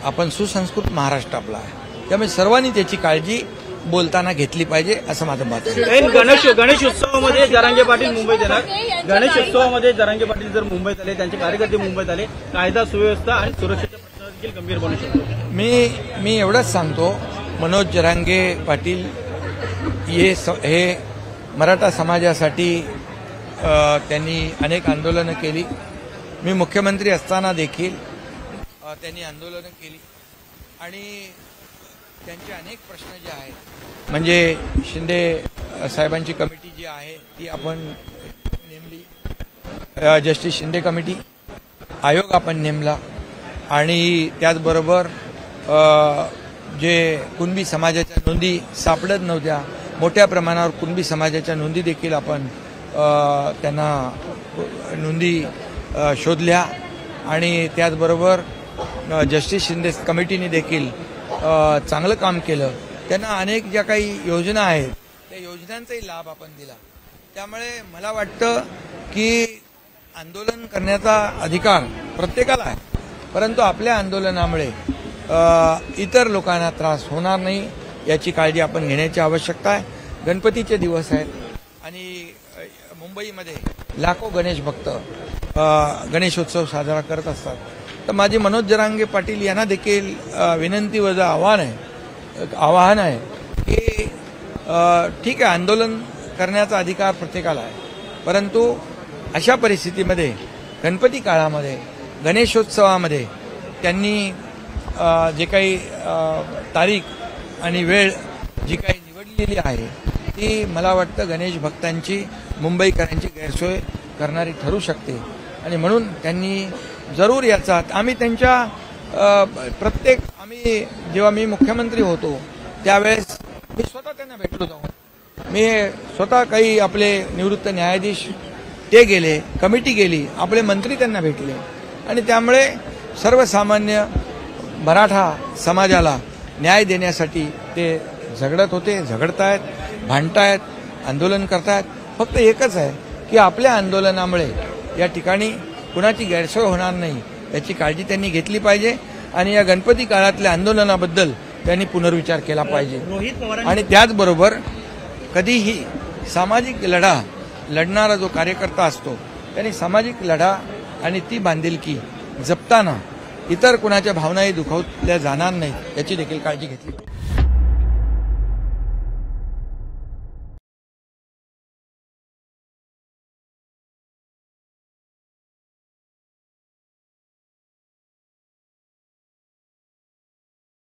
आपण सुसंस्कृत महाराष्ट्र आपला आहे, त्यामुळे सर्वांनी त्याची काळजी बोलताना घेतली पाहिजे असं माझं मत आहे. गणेशोत्सवामध्ये जरांगे पाटील मुंबईत येणार. गणेशोत्सवामध्ये जरांगे पाटील जर मुंबईत आले, त्यांचे कार्यकर्ते मुंबईत आले, कायदा सुव्यवस्था आणि सुरक्षेचे प्रश्न देखील गंभीर बनू शकतो. मी एवढंच सांगतो, मनोज जरांगे पाटील हे मराठा समाजासाठी त्यांनी अनेक आंदोलनं केली. मी मुख्यमंत्री असताना देखील त्यांनी आंदोलनं केली आणि त्यांचे अनेक प्रश्न जे आहेत, म्हणजे शिंदे साहेबांची कमिटी जी आहे ती आपण नेमली, जस्टिस शिंदे कमिटी आयोग आपण नेमला आणि त्याचबरोबर जे कुणबी समाजाच्या नोंदी सापडत नव्हत्या, मोठ्या प्रमाणावर कुणबी समाजाच्या नोंदी देखील आपण त्यांना नोंदी शोधल्या आणि त्याचबरोबर जस्टिस शिंदे कमिटीने देखील चांगलं काम केलं. त्यांना अनेक ज्या काही योजना आहेत त्या योजनांचाही लाभ आपण दिला. त्यामुळे मला वाटतं की आंदोलन करण्याचा अधिकार प्रत्येकाला आहे, परंतु आपल्या आंदोलनामुळे इतर लोकांना त्रास होणार नाही याची काळजी आपण घेण्याची आवश्यकता आहे. गणपतीचे दिवस आहेत आणि मुंबईमध्ये लाखो गणेश भक्त गणेशोत्सव साजरा करत असतात. तर माझी मनोज जरांगे पाटील यांना देखील विनंती वजा आवाहन आहे की ठीक आहे, आंदोलन करण्याचा अधिकार प्रत्येकाला आहे, परंतु अशा परिस्थितीमध्ये गणपती काळामध्ये गणेशोत्सवामध्ये त्यांनी जे काही तारीख आणि वेळ जी काही निवडलेली आहे ती मला वाटतं गणेश भक्तांची, मुंबईकरांची गैरसोय करणारी ठरू शकते आणि म्हणून त्यांनी जरूर याचा आम्ही जेव्हा मी मुख्यमंत्री होतो त्यावेळेस मी स्वतः त्यांना भेटलो होतो. मी स्वतः काही आपले निवृत्त न्यायाधीश ते गेले, कमिटी गेली, आपले मंत्री त्यांना भेटले आणि त्यामुळे सर्वसामान्य मराठा समाजाला न्याय देण्यासाठी ते झगडत होते, झगडतायत, भांडतायत, आंदोलन करतायत. फक्त एकच आहे की आपल्या आंदोलनामुळे या ठिकाणी कुणाची गैरसोय होणार नाही याची काळजी त्यांनी घेतली पाहिजे आणि या गणपती काळातल्या आंदोलनाबद्दल त्यांनी पुनर्विचार केला पाहिजे. आणि त्याचबरोबर कधीही सामाजिक लढा लढणारा जो कार्यकर्ता असतो त्यांनी सामाजिक लढा आणि ती बांधिलकी जपताना इतर कुणाच्या भावनाही दुखावल्या जाणार नाहीत याची देखील काळजी घेतली.